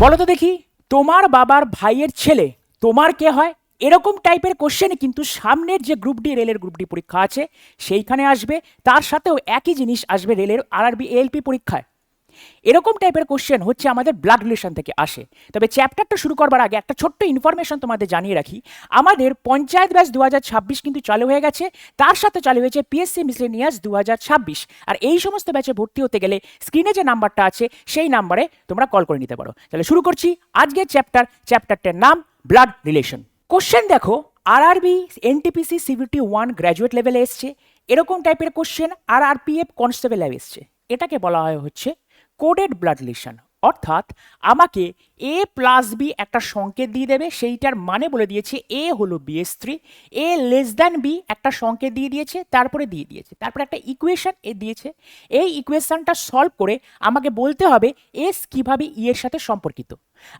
বলো তো দেখি, তোমার বাবার ভাইয়ের ছেলে তোমার কে হয়? এরকম টাইপের কোশ্চেন কিন্তু সামনের যে গ্রুপ ডি রেলের গ্রুপ ডি পরীক্ষা আছে সেইখানে আসবে, তার সাথেও একই জিনিস আসবে রেলের আরআরবি এএলপি পরীক্ষায়। এরকম টাইপের কোশ্চেন হচ্ছে আমাদের ব্লাড রিলেশন থেকে আসে। তবে চ্যাপ্টারটা শুরু করবার আগে একটা ছোট্ট ইনফরমেশন তোমাদের জানিয়ে রাখি। আমাদের পঞ্চায়েত ব্যাচ 2026 কিন্তু চালু হয়ে গেছে, তার সাথে চালু হয়েছে পিএসসি মিসলেনিয়াস 2026। আর এই সমস্ত ব্যাচে ভর্তি হতে গেলে স্ক্রিনে যে নাম্বারটা আছে সেই নাম্বারে তোমরা কল করে নিতে পারো। তাহলে শুরু করছি আজকের চ্যাপ্টারটার নাম ব্লাড রিলেশন। কোশ্চেন দেখো, আরআরবি এনটিপিসি সিভিটি 1 গ্র্যাজুয়েট লেভেলে এসছে, এরকম টাইপের কোশ্চেন আরআরপিএফ কনস্টেবল এসছে। এটাকে বলা হয় হচ্ছে কোডেড ব্লাড রিলেশন। অর্থাৎ আমাকে এ প্লাস বি একটা সংকেত দিয়ে দেবে, সেইটার মানে বলে দিয়েছে এ হলো বি এর স্ত্রী, এ লেস দ্যান বি একটা সংকেত দিয়ে দিয়েছে, তারপরে তারপরে একটা ইকুয়েশন এ দিয়েছে। এই ইকুয়েশনটা সলভ করে আমাকে বলতে হবে এস কিভাবে ই এর সাথে সম্পর্কিত।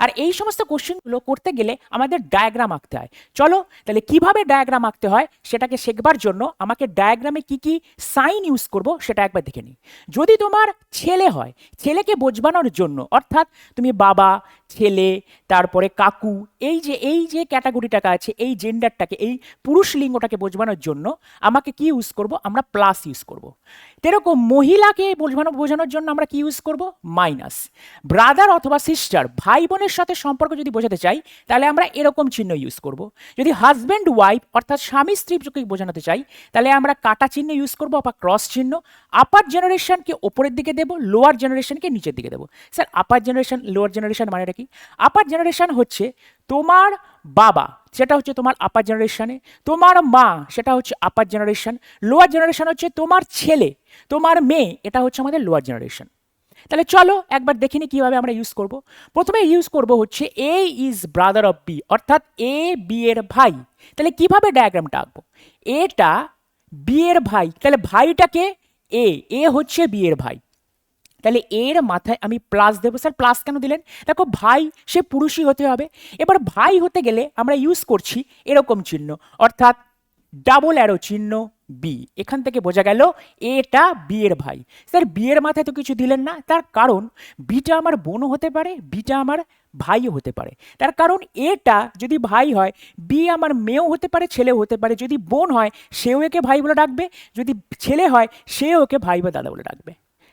আর এই সমস্ত কোশ্চেনগুলো করতে গেলে আমাদের ডায়াগ্রাম আঁকতে হয়। চলো তাহলে কিভাবে ডায়াগ্রাম আঁকতে হয় সেটাকে শেখবার জন্য আমাকে ডায়াগ্রামে কি কি সাইন ইউজ করব সেটা একবার দেখে নিই। যদি তোমার ছেলে হয়, ছেলেকে বোঝানোর জন্য, অর্থাৎ তুমি বাবা, ছেলে, তারপরে কাকু, এই যে ক্যাটাগরিটাকে আছে, এই জেন্ডারটাকে, এই পুরুষ লিঙ্গটাকে বোঝানোর জন্য আমাকে কি ইউজ করব? আমরা প্লাস ইউজ করব। এরকম মহিলাকে বোঝানোর জন্য আমরা কি ইউজ করব? মাইনাস। ব্রাদার অথবা সিস্টার, ভাই বোনের সাথে সম্পর্ক যদি বোঝাতে চাই তাহলে আমরা এরকম চিহ্ন ইউজ করব। যদি হাজব্যান্ড ওয়াইফ অর্থাৎ স্বামী স্ত্রীকে বোঝাতে চাই তাহলে আমরা কাটা চিহ্ন ইউজ করব বা ক্রস চিহ্ন। আপার জেনারেশনকে ওপরের দিকে দেবো, লোয়ার জেনারেশনকে নিচের দিকে দেবো। স্যার আপার জেনারেশন লোয়ার জেনারেশন মানেটা কি? আপার জেনারেশন হচ্ছে তোমার বাবা, সেটা হচ্ছে তোমার আপার জেনারেশনে, তোমার মা সেটা হচ্ছে আপার জেনারেশন, লোয়ার জেনারেশন হচ্ছে তোমার ছেলে, তোমার মেয়ে, এটা হচ্ছে আমাদের লোয়ার জেনারেশন। তাহলে চলো একবার দেখে নি কিভাবে আমরা ইউজ করব। প্রথমে ইউজ করব হচ্ছে A his brother of B, অর্থাৎ এ বি এর ভাই। তাহলে কিভাবে ডায়াগ্রামটা আঁকবো? এটা বি এর ভাই, তাহলে ভাইটাকে এ, এ হচ্ছে বি এর ভাই, তাহলে এর মাথায় আমি প্লাস দেবো। স্যার প্লাস কেন দিলেন? দেখো ভাই সে পুরুষই হতে হবে। এবার ভাই হতে গেলে আমরা ইউজ করছি এরকম চিহ্ন, অর্থাৎ ডাবল অ্যারো চিহ্ন বি। এখান থেকে বোঝা গেল এটা বি এর ভাই। স্যার বি এর মাথায় তো কিছু দিলেন না, তার কারণ বিটা আমার বোনও হতে পারে, বিটা আমার ভাইও হতে পারে। তার কারণ এটা যদি ভাই হয়, বি আমার মেয়েও হতে পারে, ছেলেও হতে পারে। যদি বোন হয় সেও একে ভাই বলে ডাকবে, যদি ছেলে হয় সেও ওকে ভাই বা দাদা বলে ডাকবে।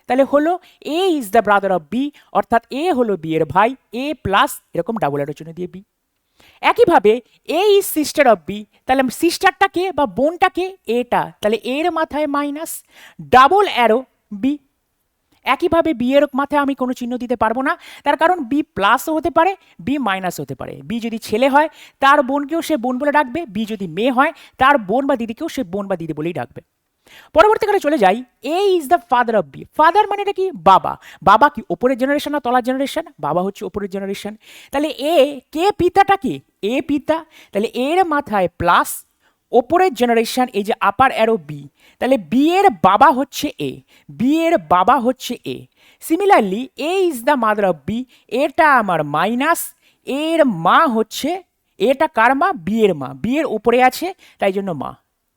তাহলে হলো A is the brother of B, অর্থাৎ এ হলো বি এর ভাই, এ প্লাস এরকম ডাবল অ্যারো চিহ্ন দিয়ে বি। একইভাবে A is sister of B, তাহলে সিস্টারটাকে বা বোনটাকে এটা, তাহলে এর মাথায় মাইনাস ডাবল অ্যারো বি। একইভাবে বি এর মাথায় আমি কোনো চিহ্ন দিতে পারবো না, তার কারণ বি প্লাসও হতে পারে, বি মাইনাস হতে পারে। বি যদি ছেলে হয় তার বোনকেও সে বোন বলে ডাকবে, বি যদি মেয়ে হয় তার বোন বা দিদিকেও সে বোন বা দিদি বলেই ডাকবে। পরবর্তীকালে চলে যাই, A is the father of B. Father মানে এটা কি? বাবা। বাবা কি ওপরের জেনারেশন না তলার জেনারেশন? বাবা হচ্ছে ওপরের জেনারেশন। তাহলে এ কে পিতাটা কি? এ পিতা, তাহলে এর মাথায় প্লাস ওপরের জেনারেশন, এই যে আপার অ্যারো বি, তাহলে বি এর বাবা হচ্ছে এ, বি এর বাবা হচ্ছে A. Similarly A is the mother of B, এটা আমার মাইনাস, এর মা হচ্ছে, এটা কার মা? বি এর মা, বি এর উপরে আছে তাই জন্য মা,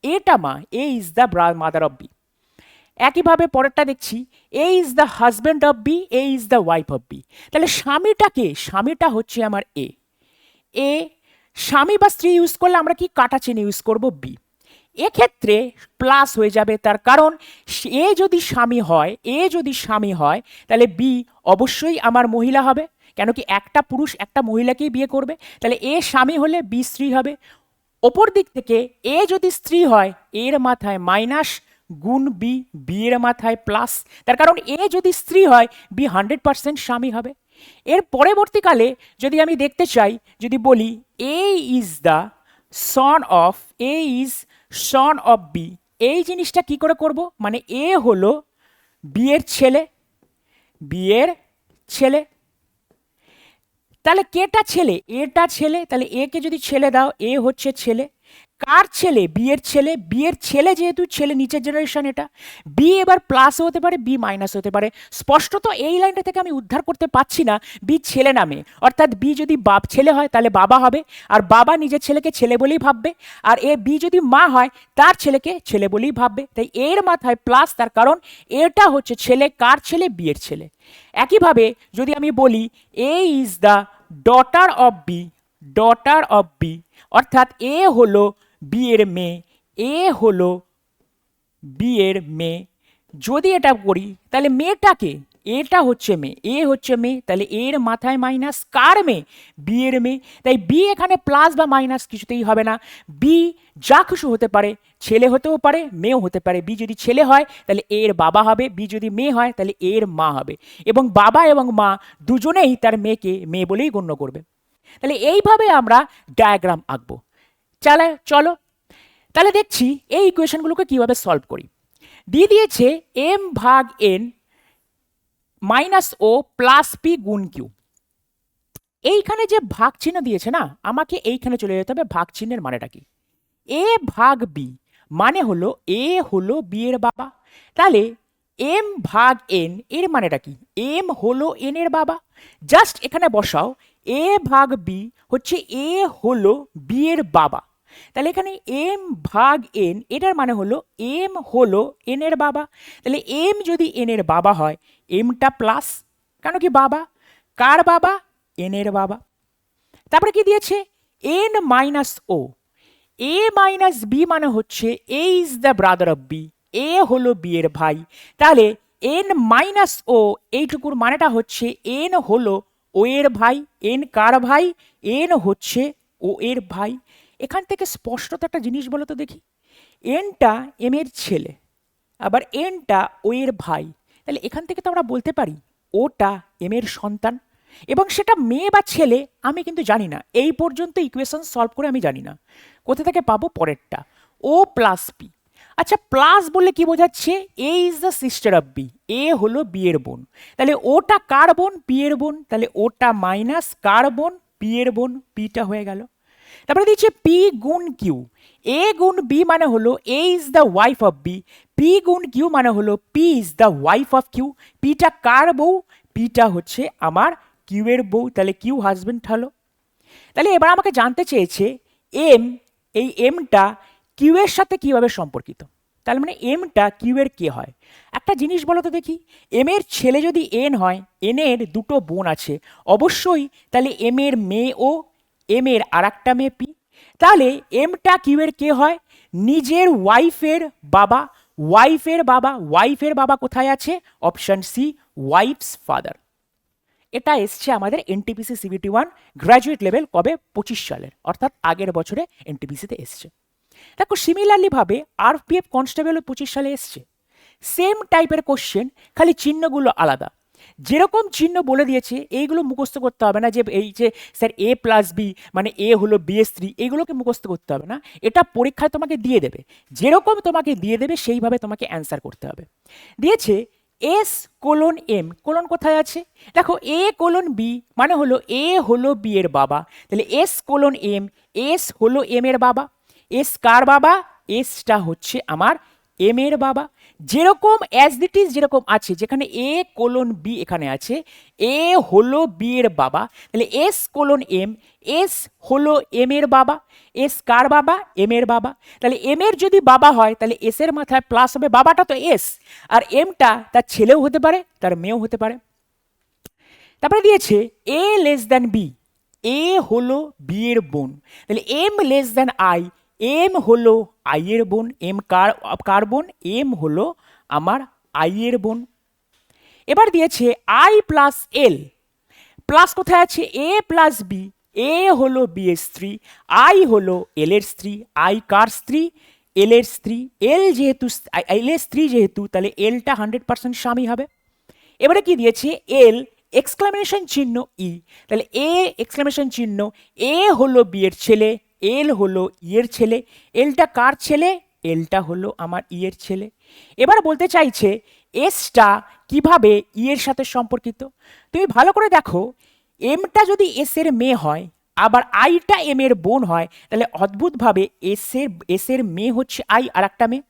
এটা মা। A is the mother of B. একইভাবে পরেরটা দেখছি, A is the husband of B, A is the wife of B. তাহলে স্বামীটাকে, স্বামীটা হচ্ছে আমার এ, এ স্বামী বা স্ত্রী ইউজ করলে আমরা কি কাটা চিহ্ন ইউজ করব? বি। এক্ষেত্রে প্লাস হয়ে যাবে, তার কারণ এ যদি স্বামী হয়, এ যদি স্বামী হয় তাহলে বি অবশ্যই আমার মহিলা হবে, কেন কি একটা পুরুষ একটা মহিলাকেই বিয়ে করবে। তাহলে এ স্বামী হলে বি স্ত্রী হবে। ওপর দিক থেকে এ যদি স্ত্রী হয় এর মাথায় মাইনাস গুণ বি, বি এর মাথায় প্লাস, তার কারণ এ যদি স্ত্রী হয় বি 100% স্বামী হবে। এর পরবর্তীকালে যদি আমি দেখতে চাই, যদি বলি A is the son of, A is son of B, এই জিনিসটা কি করে করব? মানে এ হলো বি এর ছেলে, বি এর ছেলে, তাহলে কেটা ছেলে? এটা ছেলে, তাহলে এ কে যদি ছেলে দাও এ হচ্ছে ছেলে, কার ছেলে? বি এর ছেলে। বি এর ছেলে যেহেতু ছেলে, নিচের জেনারেশন এটা, বি এবার প্লাস হতে পারে, বি মাইনাস হতে পারে। স্পষ্টত এই লাইনটা থেকে আমি উদ্ধার করতে পারছি না বি ছেলে নামে, অর্থাৎ বি যদি বাপ ছেলে হয় তাহলে বাবা হবে, আর বাবা নিজের ছেলেকে ছেলে বলেই ভাববে, আর এ বি যদি মা হয় তার ছেলেকে ছেলে বলেই ভাববে, তাই এর মাথায় প্লাস, তার কারণ এটা হচ্ছে ছেলে, কার ছেলে? বি এর ছেলে। একইভাবে যদি আমি বলি A is the daughter of B, daughter of B, অর্থাৎ এ হলো বি এর মেয়ে, এ হলো বি এর মেয়ে। যদি এটা করি তাহলে মেয়েটাকে, এটা হচ্ছে মেয়ে, এ হচ্ছে মেয়ে, তাহলে এর মাথায় মাইনাস, কার মেয়ে? বি এর মেয়ে। তাই বি এখানে প্লাস বা মাইনাস কিছুতেই হবে না। বি যা খুশি হতে পারে, ছেলে হতেও পারে, মেয়েও হতে পারে। বি যদি ছেলে হয় তাহলে এর বাবা হবে, বি যদি মেয়ে হয় তাহলে এর মা হবে, এবং বাবা এবং মা দুজনেই তার মেয়েকে মেয়ে বলেই গণ্য করবে। তাহলে এইভাবে আমরা ডায়াগ্রাম আঁকবো। চলো তাহলে দেখছি এই ইকুয়েশনগুলোকে কিভাবে সলভ করি। দিয়ে দিয়েছে এম ভাগ এন মাইনাস ও প্লাস পি গুণ কিউ। এইখানে যে ভাগ চিহ্ন দিয়েছে না, আমাকে এইখানে চলে যেতে হবে। ভাগ চিহ্নের মানেটা কি? এ ভাগ বি মানে হলো এ হলো বি এর বাবা, তাহলে এম ভাগ এন এর মানেটা কি? এম হলো এন এর বাবা। জাস্ট এখানে বসাও এ ভাগ বি হচ্ছে এ হলো বি এর বাবা, তাহলে এখানে এম ভাগ এন এটার মানে হলো এম হলো এন এর বাবা। তাহলে এম যদি এন এর বাবা হয়, এমটা প্লাস, কেন কি বাবা, কার বাবা? এন এর বাবা। তারপরে কি দিয়েছে? N minus O, A minus B মানে হচ্ছে A is the brother of B, A হলো বি এর ভাই। তাহলে এন মাইনাস ও এইটুকুর মানেটা হচ্ছে এন হলো ও এর ভাই। এন কার ভাই? এন হচ্ছে ও এর ভাই। এখান থেকে স্পষ্টত একটা জিনিস বলো তো দেখি, এনটা এম এর ছেলে, আবার এনটা ও এর ভাই, তাহলে এখান থেকে তো আমরা বলতে পারি ওটা এম এর সন্তান, এবং সেটা মেয়ে বা ছেলে আমি কিন্তু জানি না। এই পর্যন্ত ইকুয়েশন সলভ করে আমি জানি না, কোথা থেকে পাবো? পরেরটা, ও প্লাস পি। আচ্ছা, প্লাস বললে কি বোঝাচ্ছে? A is the sister of B, A হলো বি এর বোন, তাহলে ওটা কার বোন? পি এর বোন, তাহলে ওটা মাইনাস কার বোন? পি এর বোন, পিটা হয়ে গেল। তারপরে দিচ্ছে পি গুণ কিউ, এ গুণ বি মানে হলো A is the wife of B, P গুণ কিউ মানে হলো P is the wife of Q. পিটা কার বউ? পিটা হচ্ছে আমার কিউ এর বউ, তাহলে কিউ হাজবেন্ড হলো। তাহলে এবার আমাকে জানতে চেয়েছে এম, এই এমটা কিউ এর সাথে কিভাবে সম্পর্কিত, তাহলে মানে এমটা কিউ এর কে হয়? একটা জিনিস বলো তো দেখি, এম এর ছেলে যদি এন হয়, এন এর দুটো বোন আছে অবশ্যই, তাহলে এম এর মেয়ে ও এম এর আর একটা মেয়ে পি, তাহলে এমটা কিউ এর কে হয়? নিজের ওয়াইফের বাবা। ওয়াইফের বাবা, ওয়াইফের বাবা কোথায় আছে? Option C, wife's father. এটা এসছে আমাদের এনটিপিসি সিবিটি 1 গ্র্যাজুয়েট লেভেল কবে? 25 সালের, অর্থাৎ আগের বছরে এনটিপিসিতে এসছে। দেখো সিমিলারলি ভাবে আরপিএফ কনস্টেবলও 25 সালে এসছে। সেম টাইপের কোশ্চেন, খালি চিহ্নগুলো আলাদা। যেরকম চিহ্ন বলে দিয়েছে এইগুলো মুখস্থ করতে হবে না, যে এই যে স্যার এ প্লাস বি মানে এ হলো বি এস 3, এইগুলোকে মুখস্থ করতে হবে না। এটা পরীক্ষায় তোমাকে দিয়ে দেবে, যেরকম তোমাকে দিয়ে দেবে সেইভাবে তোমাকে অ্যান্সার করতে হবে। দিয়েছে এস কোলন এম, কোলন কোথায় আছে? দেখো এ কোলন বি মানে হলো এ হলো বি এর বাবা, তাহলে এস কোলন এম, এস হলো এম এর বাবা। এস কার বাবা? এসটা হচ্ছে আমার এম এর বাবা। যেরকম অ্যাজ ইট ইজ যেরকম আছে, যেখানে এ কোলন বি এখানে আছে, এ হলো বি এর বাবা, তাহলে এস কোলন এম, এস হলো এম এর বাবা। এস কার বাবা? এম এর বাবা। তাহলে এম এর যদি বাবা হয় তাহলে এস এর মাথায় প্লাস হবে, বাবাটা তো এস, আর এমটা তার ছেলেও হতে পারে, তার মেয়েও হতে পারে। তারপরে দিয়েছে A less than B, A হলো বি এর বোন, তাহলে M less than I, M হলো আই এর বোন। এম কার বোন? এম হলো আমার আই এর বোন। এবার দিয়েছে আই প্লাস এল, প্লাস কোথায় আছে? এ প্লাস বি, এ হলো বি এর স্ত্রী, আই হলো এল এর স্ত্রী। আই কার স্ত্রী? এল এর স্ত্রী। এল যেহেতু এল এর স্ত্রী যেহেতু, তাহলে এলটা 100% স্বামী হবে। এবারে কি দিয়েছে? এল এক্সক্লামেশন চিহ্ন ই, তাহলে এ এক্সক্লামেশন চিহ্ন, এ হলো বি এর ছেলে, এল হলো ই এর ছেলে। এলটা কার ছেলে? এলটা হলো আমার ই এর ছেলে। এবার বলতে চাইছে এসটা কিভাবে ই এর সাথে সম্পর্কিত। তুমি ভালো করে দেখো, এমটা যদি এস এর মেয়ে হয় আবার আইটা এম এর বোন হয়, তাহলে অদ্ভুতভাবে এস এর মেয়ে হচ্ছে আই আর একটা মেয়ে।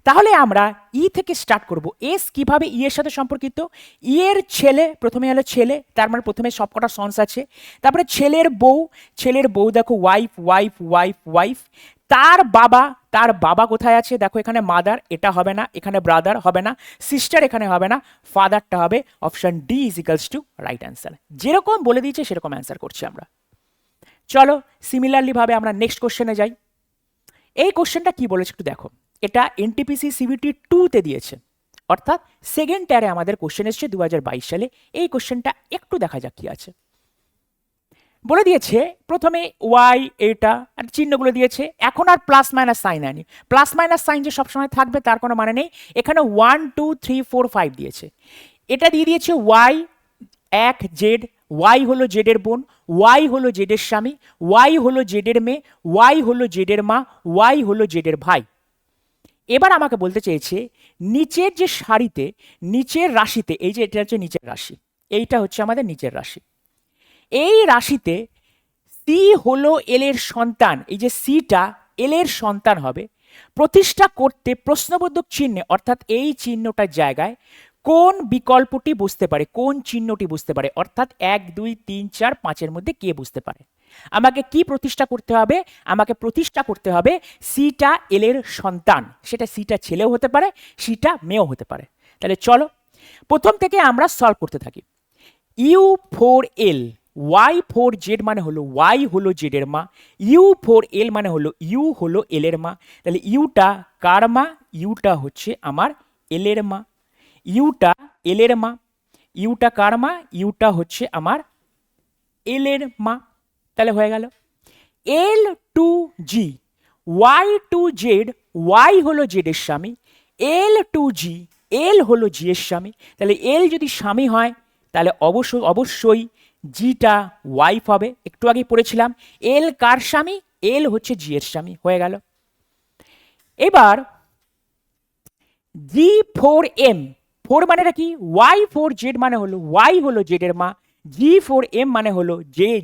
তাহলে আমরা ই থেকে স্টার্ট করব। এস কিভাবে ই এর সাথে সম্পর্কিত? ই এর ছেলে, প্রথমে হলো ছেলে, তার মানে প্রথমে সবকটা সন্স আছে। তারপরে ছেলের বউ দেখো ওয়াইফ ওয়াইফ ওয়াইফ ওয়াইফ। তার বাবা কোথায় আছে? দেখো এখানে মাদার, এটা হবে না, এখানে ব্রাদার হবে না, সিস্টার এখানে হবে না, ফাদারটা হবে। Option D is equals two right answer. যেরকম বলে দিয়েছে সেরকম অ্যান্সার করছি আমরা। চলো সিমিলারলি ভাবে আমরা নেক্সট কোশ্চেনে যাই। এই কোশ্চেনটা কি বলেছে একটু দেখো। এটা এনটিপিসি সিবিটি 2 তে দিয়েছে, অর্থাৎ সেকেন্ড টায়ারে আমাদের কোশ্চেন এসছে 2022 সালে। এই কোশ্চেনটা একটু দেখা যাক কি আছে। বলে দিয়েছে প্রথমে ওয়াই, এটা আর চিহ্নগুলো দিয়েছে। এখন আর প্লাস মাইনাস সাইন আনি। প্লাস মাইনাস সাইন যে সবসময় থাকবে তার কোনো মানে নেই। এখানে 1 2 3 4 5 দিয়েছে। এটা দিয়ে দিয়েছে ওয়াই এক জেড, ওয়াই হলো জেডের বোন, ওয়াই হলো জেডের স্বামী, ওয়াই হলো জেডের মেয়ে, ওয়াই হলো জেডের মা, ওয়াই হলো জেডের ভাই। এবার আমাকে বলতে চেয়েছে নিচের যে সারিতে, নিচের রাশিতে, এই যে এটা হচ্ছে নিচের রাশি, এইটা হচ্ছে আমাদের নিচের রাশি। এই রাশিতে সি হলো এল এর সন্তান, এই যে সিটা এল এর সন্তান হবে। প্রতিষ্ঠা করতে প্রশ্নবোধক চিহ্নে, অর্থাৎ এই চিহ্নটার জায়গায় কোন বিকল্পটি বুঝতে পারে, কোন চিহ্নটি বুঝতে পারে, অর্থাৎ 1 2 3 4 5-এর মধ্যে কে বুঝতে পারে। আমাকে কি প্রতিষ্ঠা করতে হবে? আমাকে প্রতিষ্ঠা করতে হবে সিটা এল এর সন্তান। সেটা সিটা ছেলেও হতে পারে, সিটা মেয়েও হতে পারে। তাহলে চলো প্রথম থেকে আমরা সলভ করতে থাকি। U four L Y four Z মানে হলো ওয়াই হলো জেডের মা, ইউ ফোর এল মানে হলো ইউ হলো এল এর মা। তাহলে ইউটা কার মা? ইউটা হচ্ছে আমার এল এর মা। ইউটা এল এর মা, ইউটা কার মা? ইউটা হচ্ছে আমার এল এর মা। তাহলে হয়ে গেল। L to G Y to Z, Y হলো জেডের স্বামী, এল টু জি এল হলো জি এর স্বামী। তাহলে এল যদি স্বামী হয় তাহলে অবশ্যই জিটা ওয়াইফ হবে। একটু আগে পড়েছিলাম এল কার স্বামী? এল হচ্ছে জি এর স্বামী। হয়ে গেল। এবার জি ফোর এম, ফোর মানেটা কি? ওয়াই ফোর জেড মানে হলো ওয়াই হলো জেডের মা, জি ফোর এম মানে হলো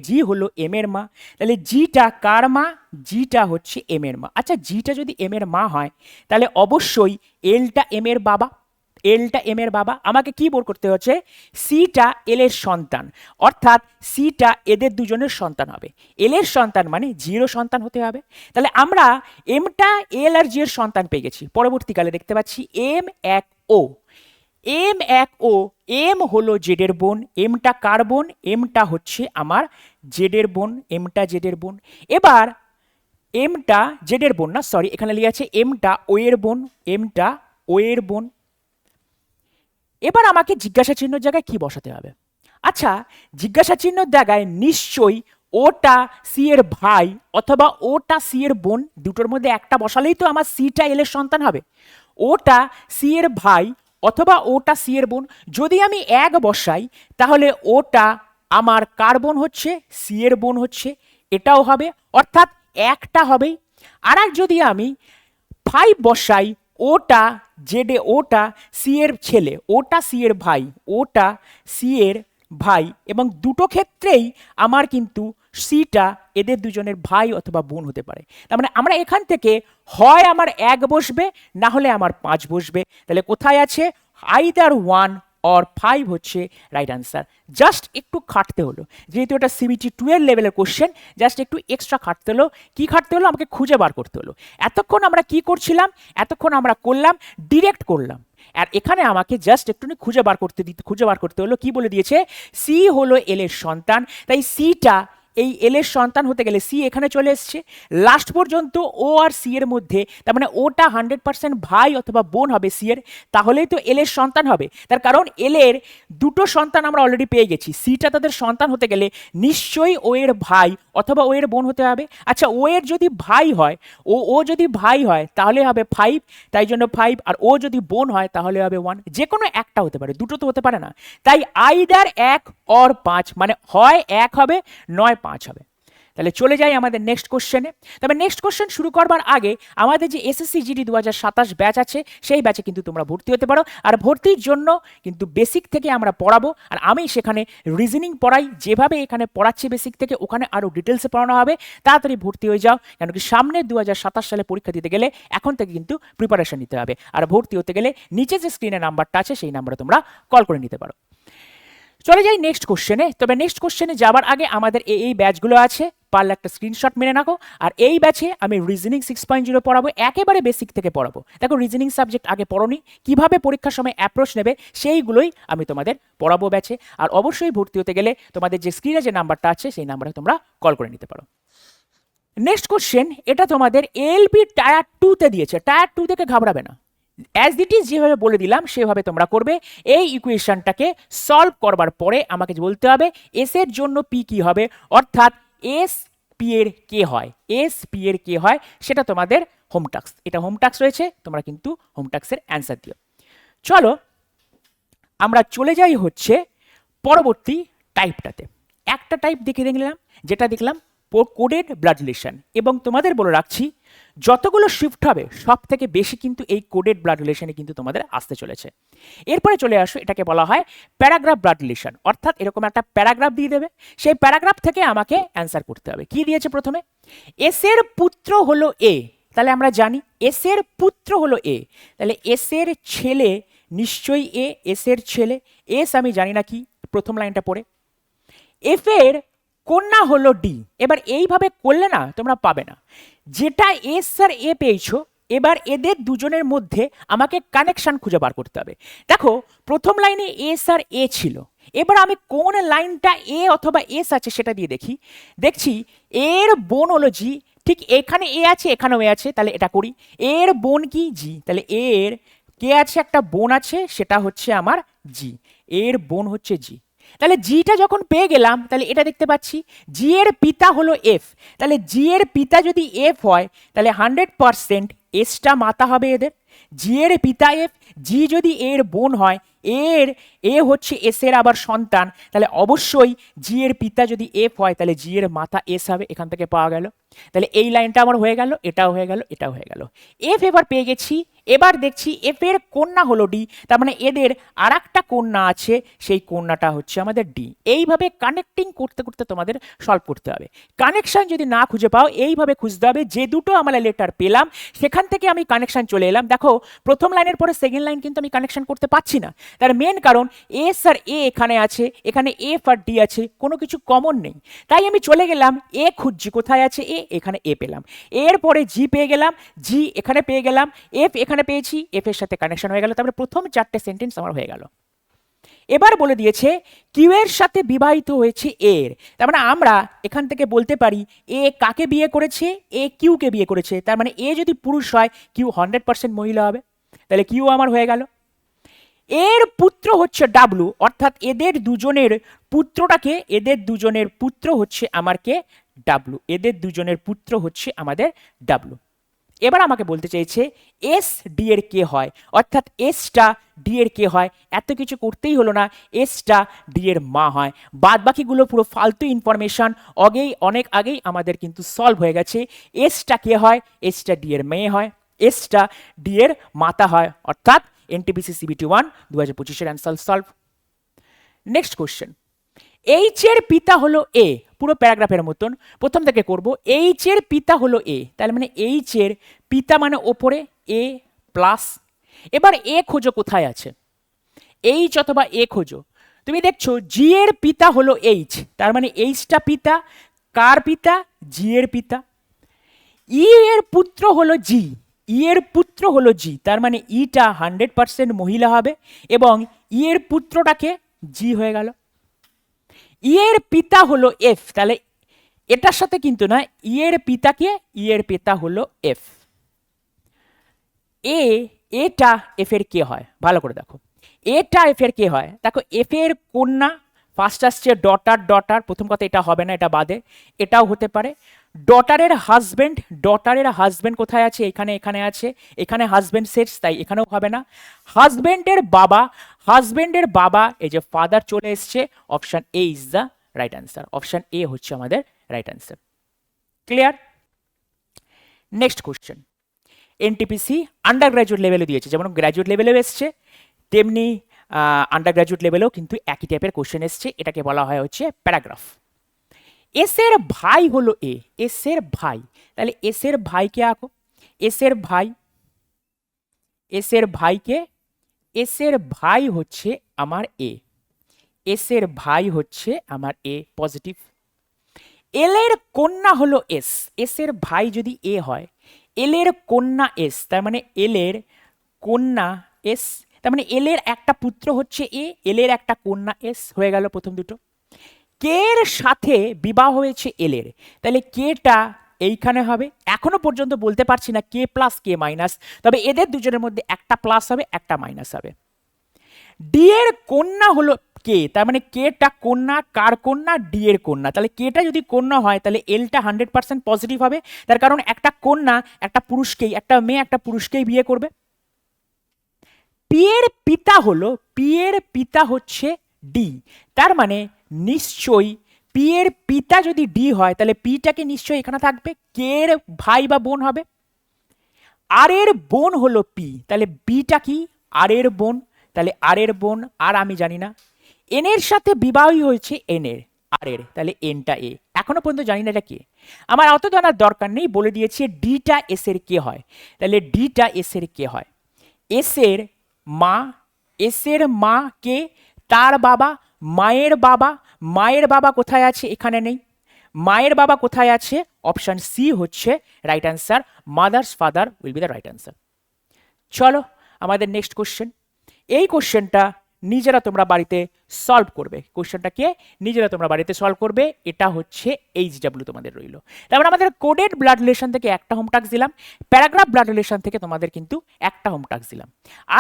জি হলো এম এর মা। তাহলে জিটা কার মা? জিটা হচ্ছে এম এর মা। আচ্ছা জিটা যদি এম এর মা হয় তাহলে অবশ্যই এলটা এম এর বাবা, এলটা এম এর বাবা। আমাকে কি বের করতে হচ্ছে? সিটা এল এর সন্তান, অর্থাৎ সিটা এদের দুজনের সন্তান হবে। এল এর সন্তান মানে জিরও সন্তান হতে হবে। তাহলে আমরা এমটা এল আর জি এর সন্তান পেয়ে গেছি। পরবর্তীকালে দেখতে পাচ্ছি এম এক ও, এম এক ও, এম হলো জেডের বোন। এমটা কার বোন? এমটা হচ্ছে আমার জেডের বোন, এমটা জেডের বোন। এবার এমটা জেডের বোন না, সরি, এখানে লিখে আছে এমটা ও এর বোন, এমটা ও এর বোন। এবার আমাকে জিজ্ঞাসা চিহ্নের জায়গায় কি বসাতে হবে? আচ্ছা জিজ্ঞাসা চিহ্নের জায়গায় নিশ্চয়ই ওটা সি এর ভাই অথবা ওটা সি এর বোন, দুটোর মধ্যে একটা বসালেই তো আমার সিটা এল এর সন্তান হবে। ওটা সি এর ভাই অথবা ওটা সি এর বোন। যদি আমি এক বসাই তাহলে ওটা আমার কার বোন হচ্ছে? সি এর বোন হচ্ছে, এটাও হবে, অর্থাৎ একটা হবেই। আর যদি আমি 5 বসাই, ওটা জেডে, ওটা সি এর ছেলে, ওটা সি এর ভাই, ওটা সি এর ভাই, এবং দুটো ক্ষেত্রেই আমার কিন্তু সিটা এদের দুজনের ভাই অথবা বোন হতে পারে। তার মানে আমরা এখান থেকে হয় আমার 1 বসবে, না হলে আমার 5 বসবে। তাহলে কোথায় আছে? আইদার 1 অর 5 হচ্ছে রাইট আনসার। জাস্ট একটু খাটতে হলো, যেহেতু এটা সিবিটি 12 লেভেলের কোশ্চেন, জাস্ট একটু এক্সট্রা খাটতে হলো। কি খাটতে হলো? আমাকে খুঁজে বার করতে হলো। এতক্ষণ আমরা কি করছিলাম? এতক্ষণ আমরা করলাম ডিরেক্ট করলাম। আর এখানে আমাকে জাস্ট একটুখানি খুঁজে বার করতে হলো। কি বলে দিয়েছে? সি হলো এল এর সন্তান, তাই সিটা এই এল এর সন্তান হতে গেলে সি এখানে চলে এসছে লাস্ট পর্যন্ত ও আর সি এর মধ্যে, তার মানে ওটা 100% ভাই অথবা বোন হবে সি এর, তাহলেই তো এল এর সন্তান হবে। তার কারণ এল এর দুটো সন্তান আমরা অলরেডি পেয়ে গেছি, সিটা তাদের সন্তান হতে গেলে নিশ্চয়ই ও এর ভাই অথবা ও এর বোন হতে হবে। আচ্ছা ও এর যদি ভাই হয়, ও যদি ভাই হয় তাহলে হবে 5, তাই জন্য 5, আর ও যদি বোন হয় তাহলে হবে 1। যে কোনো একটা হতে পারে, দুটো তো হতে পারে না। তাই আইদার 1 অর 5, মানে হয় 1 হবে নয় 5 হবে। তাহলে চলে যাই আমাদের নেক্সট কোশ্চেনে। তবে নেক্সট কোশ্চেন শুরু করবার আগে আমাদের যে এসএসসি জিডি 2027 ব্যাচ আছে সেই ব্যাচে কিন্তু তোমরা ভর্তি হতে পারো। আর ভর্তির জন্য কিন্তু বেসিক থেকে আমরা পড়াবো, আর আমি সেখানে রিজনিং পড়াই, যেভাবে এখানে পড়াচ্ছি বেসিক থেকে ওখানে আরও ডিটেলসে পড়ানো হবে। তাড়াতাড়ি ভর্তি হয়ে যাও, কেন কি সামনে 2027 সালে পরীক্ষা দিতে গেলে এখন থেকে কিন্তু প্রিপারেশন নিতে হবে। আর ভর্তি হতে গেলে নিচে যে স্ক্রিনে নাম্বারটা আছে সেই নাম্বারে তোমরা কল করে নিতে পারো। চলে যাই নেক্সট কোশ্চেনে। তবে নেক্সট কোশ্চেনে যাবার আগে আমাদের এই ব্যাচগুলো আছে, পারলে একটা স্ক্রিনশট মেরে রাখো। আর এই ব্যাচে আমি রিজনিং 6.0 পড়াবো, একেবারে বেসিক থেকে পড়াবো। দেখো রিজনিং সাবজেক্ট আগে পড়োনি, কিভাবে পরীক্ষার সময় অ্যাপ্রোচ নেবে সেইগুলোই আমি তোমাদের পড়াবো ব্যাচে। আর অবশ্যই ভর্তি হতে গেলে তোমাদের যে স্ক্রিনে যে নাম্বারটা আছে সেই নাম্বারে তোমরা কল করে নিতে পারো। নেক্সট কোশ্চেন, এটা তোমাদের এলপি টায়ার 2-তে দিয়েছে। টায়ার 2 থেকে ঘাবড়াবে না, অ্যাজ ইট ইজ যেভাবে বলে দিলাম সেভাবে তোমরা করবে। এই ইকুয়েশনটাকে সলভ করবার পরে আমাকে বলতে হবে এস এর জন্য পি কি হবে, অর্থাৎ এস পি এর কে হয়, এস পি এর কে হয় সেটা তোমাদের হোম টাস্ক। এটা হোম টাস্ক রয়েছে, তোমরা কিন্তু হোম টাস্কের অ্যান্সার দিও। চলো আমরা চলে যাই হচ্ছে পরবর্তী টাইপটাতে। একটা টাইপ দেখে দেখলাম, যেটা দেখলাম কোডেড ব্লাড রিলেশন। এবং তোমাদের বলে রাখছি যতগুলো শিফট হবে সব থেকে বেশি কিন্তু এই কোডেড ব্লাড রিলেশনে কিন্তু তোমাদের আসতে চলেছে। এরপরে চলে আসো, এটাকে বলা হয় প্যারাগ্রাফ ব্লাড রিলেশন, অর্থাৎ এরকম একটা প্যারাগ্রাফ দিয়ে দেবে, সেই প্যারাগ্রাফ থেকে আমাকে অ্যান্সার করতে হবে। কি দিয়েছে প্রথমে, এস এর পুত্র হলো এ, তাহলে আমরা জানি এস এর পুত্র হলো এ, তাহলে এস এর ছেলে নিশ্চয়ই এ, এস এর ছেলে। এস আমি জানি না কি, প্রথম লাইনটা পড়ে। এফ এর কন্যা হলো ডি। এবার এইভাবে করলে না তোমরা পাবে না, যেটা এস আর এ পেয়েছো এবার এদের দুজনের মধ্যে আমাকে কানেকশন খুঁজে বার করতে হবে। দেখো প্রথম লাইনে এস আর এ ছিল, এবার আমি কোন লাইনটা এ অথবা এস আছে সেটা দিয়ে দেখি। দেখছি এর বোন হলো জি, ঠিক এখানে এ আছে এখানেও এ আছে, তাহলে এটা করি। এর বোন কি জি, তাহলে এর কে আছে একটা বোন আছে সেটা হচ্ছে আমার জি, এর বোন হচ্ছে জি। তাহলে জিটা যখন পেয়ে গেলাম তাহলে এটা দেখতে পাচ্ছি জি এর পিতা হলো এফ, তাহলে জি এর পিতা যদি এফ হয় তাহলে 100% এসটা মাতা হবে এদের। জি এর পিতা এফ, জি যদি এর বোন হয়, এর এ হচ্ছে এস এর আবার সন্তান, তাহলে অবশ্যই জি এর পিতা যদি এফ হয় তাহলে জি এর মাতা এস হবে। এখান থেকে পাওয়া গেল, তাহলে এই লাইনটা আমার হয়ে গেল, এটাও হয়ে গেল, এটাও হয়ে গেল। এফ এবার পেয়ে গেছি। এবার দেখছি এফ এর কন্যা হলো ডি, তার মানে এদের আর একটা কন্যা আছে, সেই কন্যাটা হচ্ছে আমাদের ডি। এইভাবে কানেক্টিং করতে করতে তোমাদের সলভ করতে হবে। কানেকশন যদি না খুঁজে পাও এইভাবে খুঁজতে হবে, যে দুটো আমরা লেটার পেলাম সেখান থেকে আমি কানেকশন চলে এলাম। দেখো প্রথম লাইনের পরে সেকেন্ড লাইন কিন্তু আমি কানেকশন করতে পারছি না, তার মেন কারণ এস আর এ এখানে আছে, এখানে এফ আর ডি আছে, কোনো কিছু কমন নেই। তাই আমি চলে গেলাম এ খুঁজছি, কোথায় আছে এ, এখানে এ পেলাম। এরপরে জি পেয়ে গেলাম, জি এখানে পেয়ে গেলাম, এফ এখানে পেয়েছি, এফ এর সাথে কানেকশন হয়ে গেল। তারপরে প্রথম চারটে সেন্টেন্স আমার হয়ে গেল। এবার বলে দিয়েছে কিউ এর সাথে বিবাহিত হয়েছে এর, তার মানে আমরা এখান থেকে বলতে পারি এ কাকে বিয়ে করেছে, এ কিউকে বিয়ে করেছে। তার মানে এ যদি পুরুষ হয় কিউ 100% মহিলা হবে, তাহলে কিউ আমার হয়ে গেল। এর পুত্র হচ্ছে ডাব্লু, অর্থাৎ এদের দুজনের পুত্রটাকে, এদের দুজনের পুত্র হচ্ছে আমার কে, ডাব্লু, এদের দুজনের পুত্র হচ্ছে আমাদের ডাব্লু। এবার আমাকে বলতে চাইছে এস ডি এর কে হয়, অর্থাৎ এসটা ডি এর কে হয়। এত কিছু করতেই হলো না, এসটা ডি এর মা হয়। বাদ বাকিগুলো পুরো ফালতু ইনফরমেশন, অনেক আগেই আমাদের কিন্তু সলভ হয়ে গেছে। এসটা কে হয়, এসটা ডি এর মেয়ে হয়, এসটা ডি এর মাতা হয়, অর্থাৎ এনটিপিসি সিবিটি 1 2025 এর answer solve. Next question, H এর পিতা হলো এ, পুরো প্যারাগ্রাফের মতন প্রথম থেকে করব। এইচ এর পিতা হলো এ, তাহলে মানে এইচ এর পিতা মানে ওপরে এ প্লাস। এবার এ খোঁজো কোথায় আছে, এইচ অথবা এ খোঁজো। তুমি দেখছো জি এর পিতা হলো এইচ, তার মানে এইচটা পিতা, কার পিতা, জি এর পিতা। ই এর পুত্র হলো জি, ই এর পুত্র হলো জি, তার মানে ইটা 100% মহিলা হবে এবং ই এর পুত্রটাকে জি হয়ে গেল। ই এর পিতা হলো এফ, তাহলে এটার সাথে কিন্তু না, ই এর পিতাকে, ই এর পিতা হলো এফ। এটা এফ এর কে হয়, ভালো করে দেখো, এটা এফ এর কে হয়। দেখো এফ এর কন্যা, ফার্স্ট আসছে ডটার, ডটার প্রথম কথা এটা হবে না, এটা বাদে, এটাও হতে পারে। ডটারের হাজবেন্ড, ডটারের হাজবেন্ড কোথায় আছে, এখানে, এখানে আছে, এখানে হাজবেন্ড সেটস, তাই এখানেও হবে না। হাজবেন্ডের বাবা, হাজবেন্ডের বাবা, এই যে ফাদার চলে এসছে, option A is the right answer, option A হচ্ছে আমাদের right answer. Clear? Next question, NTPC under graduate লেভেলে দিয়েছে, যেমন গ্র্যাজুয়েট লেভেলেও এসছে তেমনি আন্ডার গ্র্যাজুয়েট লেভেলেও কিন্তু একই টাইপের কোশ্চেন এসছে। এটাকে বলা হয় হচ্ছে প্যারাগ্রাফ। এস এর ভাই হলো এ, এস এর ভাই, তাহলে এস এর ভাইকে আঁকো। এস এর ভাই, এস এর ভাইকে, এস এর ভাই হচ্ছে আমার এ, এস এর ভাই হচ্ছে আমার এ পজিটিভ। এল এর কন্যা হলো এস, এস এর ভাই যদি এ হয়, এল এর কন্যা এস, তার মানে এল এর কন্যা এস, তার মানে এল এর একটা পুত্র হচ্ছে এ, এল এর একটা কন্যা এস, হয়ে গেল প্রথম দুটো। কে এর সাথে বিবাহ হয়েছে এল এর, তাহলে কেটা এইখানে হবে। এখনো পর্যন্ত বলতে পারছি না কে প্লাস কে মাইনাস, তবে এদের দুজনের মধ্যে একটা প্লাস হবে একটা মাইনাস হবে। ডি এর কন্যা হলো কে, তার মানে কেটা কন্যা, কার কন্যা? ডি এর কন্যা, তাহলে কেটা যদি কন্যা হয় তাহলে এলটা 100% পজিটিভ হবে, তার কারণ একটা কন্যা একটা পুরুষকেই, একটা মেয়ে একটা পুরুষকেই বিয়ে করবে। পি এর পিতা হলো, পি এর পিতা হচ্ছে ডি, তার মানে নিশ্চয়ই পি এর পিতা যদি ডি হয় তাহলে পিটাকে নিশ্চয়ই এখানে থাকবে, কে এর ভাই বা বোন হবে। আর এর বোন হলো পি, তাহলে বিটা কি? আর এর বোন, তাহলে আর এর বোন, আর আমি জানি না। এন এর সাথে বিবাহই হয়েছে এন এর, আর এর, তাহলে এনটা এ, এখনো পর্যন্ত জানি না এটা কে। আমার অত জানার দরকার নেই, বলে দিয়েছে ডিটা এস এর কে হয়, তাহলে ডিটা এস এর কে হয়? এস এর মা, এস এর মা কে? তার বাবা, মায়ের বাবা। মায়ের বাবা কোথায় আছে? এখানে নেই। মায়ের বাবা কোথায় আছে? অপশন সি হচ্ছে right answer, mother's father will be the right answer. চলো আমাদের নেক্সট কোশ্চেন। এই কোশ্চেনটা নিজেরা তোমরা বাড়িতে সলভ করবে, কোশ্চেনটাকে নিজেরা তোমরা বাড়িতে সলভ করবে। এটা হচ্ছে এইচডব্লিউ তোমাদের রইল। তারপরে আমাদের কোডেড ব্লাড রিলেশন থেকে একটা হোম টাস্ক দিলাম, প্যারাগ্রাফ ব্লাড রিলেশন থেকে তোমাদের কিন্তু একটা হোম টাস্ক দিলাম।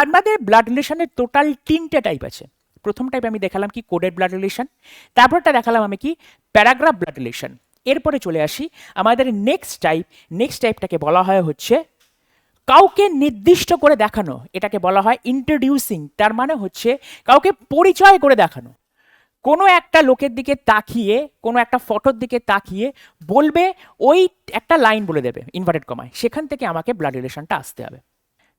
আমাদের ব্লাড রিলেশনের টোটাল 3টে টাইপ আছে। প্রথম টাইপ আমি দেখালাম কি কোডেড ব্লাড রিলেশন, তারপরটা দেখালাম আমি কি প্যারাগ্রাফ ব্লাড রিলেশন। এরপরে চলে আসি আমাদের নেক্সট টাইপ, নেক্সট টাইপটাকে বলা হয় হচ্ছে কাউকে নির্দিষ্ট করে দেখানো, এটাকে বলা হয় ইন্ট্রোডিউসিং, তার মানে হচ্ছে কাউকে পরিচয় করে দেখানো। কোনো একটা লোকের দিকে তাকিয়ে, কোনো একটা ফটোর দিকে তাকিয়ে বলবে, ওই একটা লাইন বলে দেবে ইনভার্টেড কমায়, সেখান থেকে আমাকে ব্লাড রিলেশনটা আসতে হবে।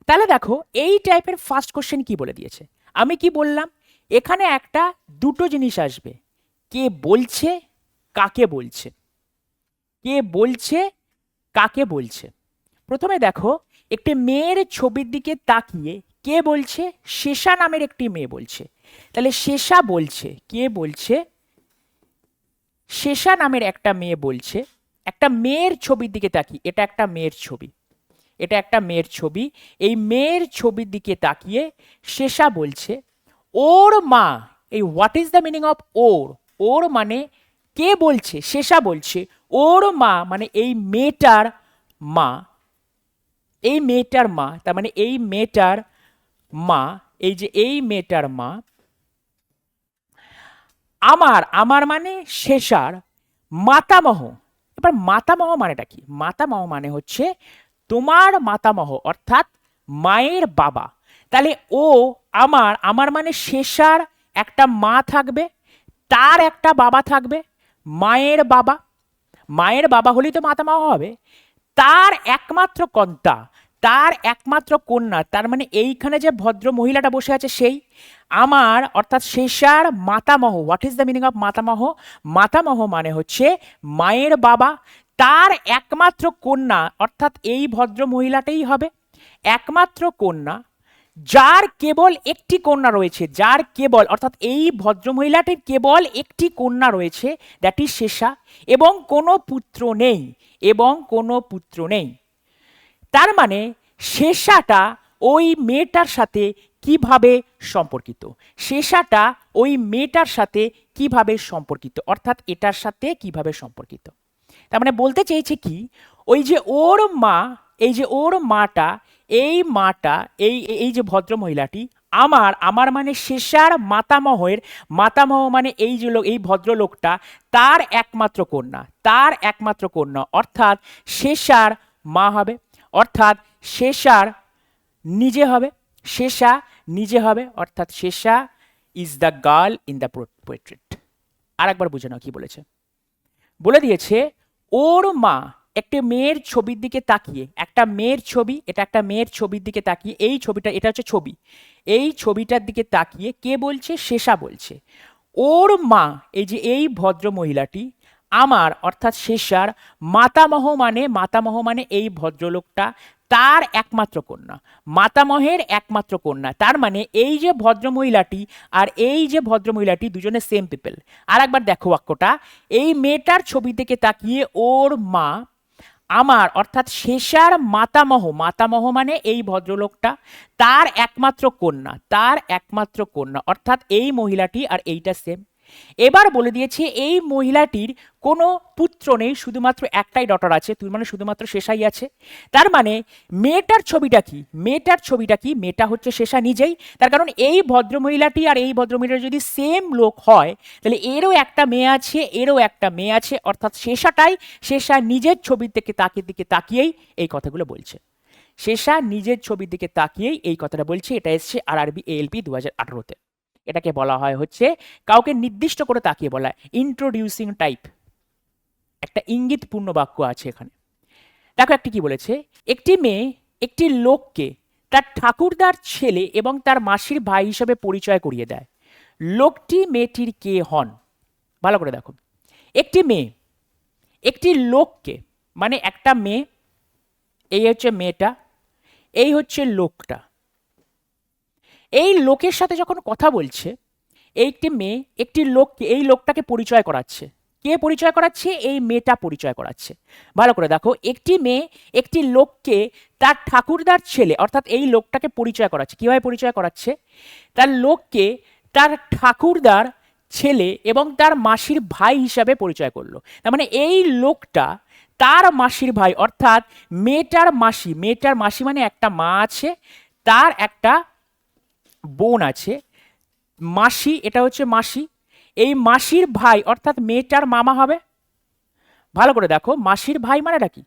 তাহলে দেখো এই টাইপের ফার্স্ট কোশ্চেন কি বলে দিয়েছে, আমি কি বললাম, এখানে একটা দুটো জিনিস আসবে, কে বলছে কাকে বলছে, কে বলছে কাকে বলছে। প্রথমে দেখো একটি মেয়ের ছবির দিকে তাকিয়ে কে বলছে, শেষা নামের একটি মেয়ে বলছে, তাহলে শেষা বলছে, কে বলছে, শেষা নামের একটা মেয়ে বলছে। একটা মেয়ের ছবির দিকে তাকিয়ে, এটা একটা মেয়ের ছবি, এটা একটা মেয়ের ছবি, এই মেয়ের ছবির দিকে তাকিয়ে শেষা বলছে ওর মা, এই what is the meaning of ওর, ওর মানে কে বলছে, শেষা বলছে ওর মা মানে এই মেয়েটার মা, এই মেয়েটার মা, তার মানে এই মেয়েটার মা, এই যে এই মেয়েটার মা আমার, আমার মানে শেষার মাতামহ। এবার মাতামহ মানেটা কি? মাতামহ মানে হচ্ছে তোমার মাতামহ অর্থাৎ মায়ের বাবা। তাহলে ও আমার, আমার মানে শেষার একটা মা থাকবে, তার একটা বাবা থাকবে, মায়ের বাবা, মায়ের বাবা হলেই তো মাতামহ হবে, তার একমাত্র কন্যা, তার একমাত্র কন্যা, তার মানে এইখানে যে ভদ্র মহিলাটা বসে আছে সেই আমার অর্থাৎ শেষার মাতামহ। What is the meaning of মাতামহ? মাতামহ মানে হচ্ছে মায়ের বাবা, তার একমাত্র কন্যা অর্থাৎ এই ভদ্র মহিলাটাই হবে একমাত্র কন্যা, যার কেবল একটি কন্যা রয়েছে, যার কেবল অর্থাৎ এই ভদ্রমহিলাটির কেবল একটি কন্যা রয়েছে, দ্যাট ইজ শেষা, এবং কোনো পুত্র নেই, এবং কোনো পুত্র নেই। তার মানে শেষাটা ওই মেয়েটার সাথে কিভাবে সম্পর্কিত, শেষাটা ওই মেয়েটার সাথে কিভাবে সম্পর্কিত, অর্থাৎ এটার সাথে কিভাবে সম্পর্কিত। তার মানে বলতে চেয়েছে কি, ওই যে ওর মা, এই যে ওর মাটা, এই মাটা, এই এই যে ভদ্র মহিলাটি আমার, আমার মানে শেষার মাতামহের, মাতামহ মানে এই যে লোক, এই ভদ্রলোকটা তার একমাত্র কন্যা, তার একমাত্র কন্যা অর্থাৎ শেষার মা হবে, অর্থাৎ শেষার নিজে হবে, শেষা নিজে হবে, অর্থাৎ Shesha is the girl in the portrait. আর একবার বুঝে নাও কি বলেছে, বলে দিয়েছে ওর মা, একটি মেয়ের ছবির দিকে তাকিয়ে, একটা মেয়ের ছবি, এটা একটা মেয়ের ছবির দিকে তাকিয়ে, এই ছবিটা, এটা হচ্ছে ছবি, এই ছবিটার দিকে তাকিয়ে কে বলছে? শেষা বলছে ওর মা, এই যে এই ভদ্র মহিলাটি আমার অর্থাৎ শেষার মাতামহ মানে এই ভদ্রলোকটা, তার একমাত্র কন্যা, মাতামহের একমাত্র কন্যা। তার মানে এই যে ভদ্র মহিলাটি আর এই যে ভদ্র মহিলাটি দুজনে সেম পিপল। আর একবার দেখো বাক্যটা, এই মেয়েটার ছবি থেকে তাকিয়ে ওর মা আমার অর্থাৎ শেষার মাতামহ মানে এই ভদ্রলোকটা, তার একমাত্র কন্যা, তার একমাত্র কন্যা অর্থাৎ এই মহিলাটি আর এইটা সেম। এবার বলে দিয়েছে এই মহিলাটির কোনো পুত্র নেই, শুধুমাত্র একটাই ডটার আছে, তুই মানে শুধুমাত্র শেষাই আছে। তার মানে মেয়েটার ছবিটা কি? মেয়েটার ছবিটা কি? মেয়েটা হচ্ছে শেষা নিজেই। তার কারণ এই ভদ্রমহিলাটি আর এই ভদ্রমহিলার যদি সেম লোক হয়, তাহলে এরও একটা মেয়ে আছে, এরও একটা মেয়ে আছে, অর্থাৎ শেষা নিজের ছবির দিকে তাকিয়েই এই কথাগুলো বলছে। শেষা নিজের ছবির দিকে তাকিয়েই এই কথাটা বলছে। এটা এসছে আরআরবি এএলপি 2018-তে। এটাকে বলা হয় হচ্ছে কাউকে নির্দিষ্ট করে তাকিয়ে বলা, ইন্ট্রোডিউসিং টাইপ। একটা ইঙ্গিতপূর্ণ বাক্য আছে এখানে। দেখো একটি কি বলেছে, একটি মেয়ে একটি লোককে তার ঠাকুরদার ছেলে এবং তার মাসির ভাই হিসেবে পরিচয় করিয়ে দেয়। লোকটি মেয়েটির কে হন? ভালো করে দেখো, একটি মেয়ে একটি লোককে, মানে একটা মেয়ে, এই হচ্ছে মেয়েটা, এই হচ্ছে লোকটা, এই লোকের সাথে যখন কথা বলছে, একটি মেয়ে একটি লোককে, এই লোকটাকে পরিচয় করাচ্ছে। কে পরিচয় করাচ্ছে? এই মেয়েটা পরিচয় করাচ্ছে। ভালো করে দেখো, একটি মেয়ে একটি লোককে তার ঠাকুরদার ছেলে অর্থাৎ এই লোকটাকে পরিচয় করাচ্ছে। কিভাবে পরিচয় করাচ্ছে? তার লোককে তার ঠাকুরদার ছেলে এবং তার মাসির ভাই হিসাবে পরিচয় করলো। তার মানে এই লোকটা তার মাসির ভাই, অর্থাৎ মেয়েটার মাসি মানে একটা মা আছে, তার একটা বোন আছে, মাসি, এটা হচ্ছে মাসি, এই মাসির ভাই অর্থাৎ মেয়েটার মামা হবে। ভালো করে দেখো, মাসির ভাই মানেটা কি?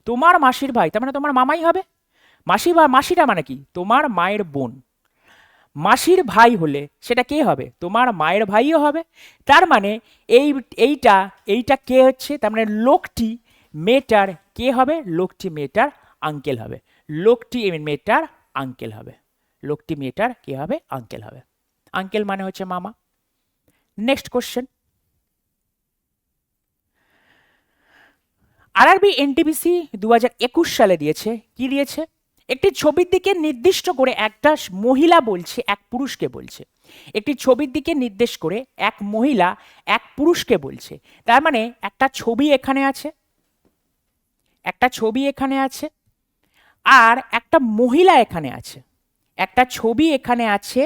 তোমার মাসির ভাই, তার মানে তোমার মামাই হবে। মাসি বা মাসিটা মানে কি? তোমার মায়ের বোন। মাসির ভাই হলে সেটা কে হবে? তোমার মায়ের ভাইও হবে। তার মানে এইটা এইটা কে হচ্ছে? তার মানে লোকটি মেয়েটার কে হবে? লোকটি মেয়েটার আঙ্কেল হবে। লোকটি মেয়েটার আঙ্কেল হবে। লোকটি মেয়েটার কে হবে? আঙ্কেল হবে। আঙ্কেল মানে হচ্ছে মামা। নেক্সট কোশ্চেন, আরআরবি এনটিপিসি 2021 সালে দিয়েছে, কি দিয়েছে? একটি ছবির দিকে নির্দিষ্ট করে একটা মহিলা বলছে এক পুরুষকে বলছে। একটি ছবির দিকে নির্দেশ করে এক মহিলা এক পুরুষকে বলছে। তার মানে একটা ছবি এখানে আছে, একটা ছবি এখানে আছে, আর একটা মহিলা এখানে আছে। একটা ছবি এখানে আছে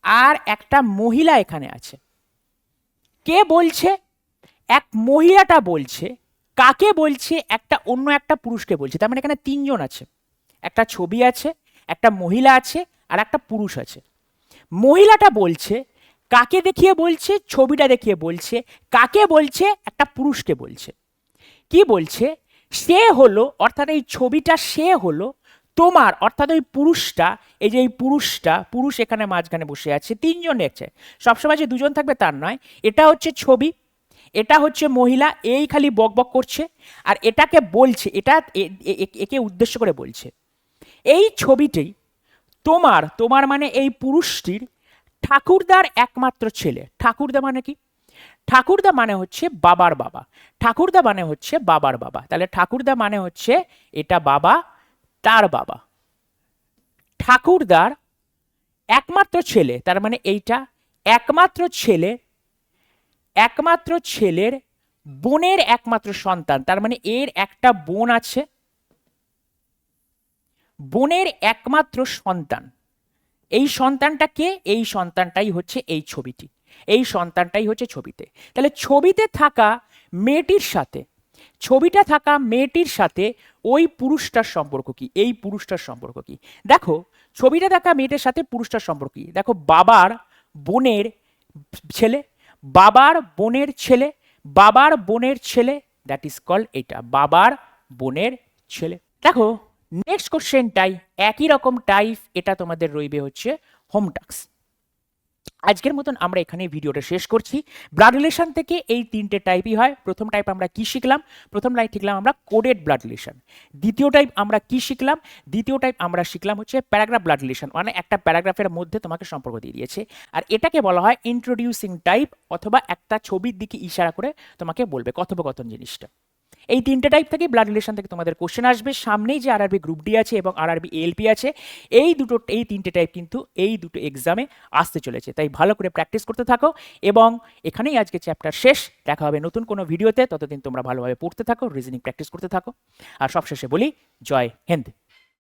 আর একটা মহিলা এখানে আছে। কে বলছে? এক মহিলাটা বলছে। কাকে বলছে? অন্য একটা পুরুষকে বলছে। তার মানে এখানে তিনজন আছে, একটা ছবি আছে, একটা মহিলা আছে আর একটা পুরুষ আছে। মহিলাটা বলছে, কাকে দেখিয়ে বলছে? ছবিটা দেখিয়ে বলছে। কাকে বলছে? একটা পুরুষকে বলছে। কি বলছে? সে হলো, অর্থাৎ এই ছবিটা সে হলো তোমার, অর্থাৎ ওই পুরুষটা, এই যে এই পুরুষ এখানে মাঝখানে বসে আছে, তিনজন দেখছে, সবসময় যে দুজন থাকবে তার নয়। এটা হচ্ছে ছবি, এটা হচ্ছে মহিলা, এই খালি বক বক করছে, আর এটাকে বলছে, এটা একে উদ্দেশ্য করে বলছে। এই ছবিটি তোমার মানে এই পুরুষটির ঠাকুরদার একমাত্র ছেলে। ঠাকুরদা মানে কি? ঠাকুরদা মানে হচ্ছে বাবার বাবা। ঠাকুরদা মানে হচ্ছে বাবার বাবা। তাহলে ঠাকুরদা মানে হচ্ছে এটা বাবা, তার বাবা। ঠাকুরদার একমাত্র ছেলে, তার মানে এইটা একমাত্র ছেলে, একমাত্র ছেলের বোনের একমাত্র সন্তান। তার মানে এর একটা বোন আছে, বোনের একমাত্র সন্তান। এই সন্তানটা কে? এই সন্তানটাই হচ্ছে এই ছবিটি, এই সন্তানটাই হচ্ছে ছবিতে। তাহলে ছবিতে থাকা মেয়েটির সাথে, ছবিটা থাকা মেয়েটির সাথে ওই পুরুষটার সম্পর্ক কি? এই পুরুষটার সম্পর্ক কি? দেখো, ছবিটা থাকা মেয়েটার সাথে পুরুষটার সম্পর্ক কি? দেখো, বাবার বোনের ছেলে, বাবার বোনের ছেলে, বাবার বোনের ছেলে, দ্যাট ইজ কল্ড এটা বাবার বোনের ছেলে। দেখো নেক্সট কোশ্চেনটাই একই রকম টাইপ, এটা তোমাদের রইবে হচ্ছে হোম টাস্ক। আজকের মতন আমরা এখানে ভিডিওটা শেষ করছি। ব্লাড রিলেশন থেকে এই তিনটে টাইপই হয়। প্রথম টাইপ আমরা কি শিখলাম? প্রথম টাইপ শিখলাম আমরা কোডেড ব্লাড রিলেশন। দ্বিতীয় টাইপ আমরা কি শিখলাম? দ্বিতীয় টাইপ আমরা শিখলাম হচ্ছে প্যারাগ্রাফ ব্লাড রিলেশন, মানে একটা প্যারাগ্রাফের মধ্যে তোমাকে সম্পর্ক দিয়ে দিয়েছে। আর এটাকে বলা হয় ইন্ট্রোডিউসিং টাইপ, অথবা একটা ছবির দিকে ইশারা করে তোমাকে বলবে কথোপকথন জিনিসটা। এই তিনটে টাইপ থেকে ব্লাড রিলেশন থেকে তোমাদের কোশ্চেন আসবে। সামনেই যে আরআরবি গ্রুপ ডি আছে এবং আরআরবি এএলপি আছে, এই তিনটে টাইপ কিন্তু এই দুটো এক্সামে আসতে চলেছে। তাই ভালো করে প্র্যাকটিস করতে থাকো, এবং এখানেই আজকে চ্যাপ্টার শেষ। দেখা হবে নতুন কোনো ভিডিওতে। ততদিন তোমরা ভালোভাবে পড়তে থাকো, রিজনিং প্র্যাকটিস করতে থাকো। আর সবশেষে বলি, জয় হিন্দ।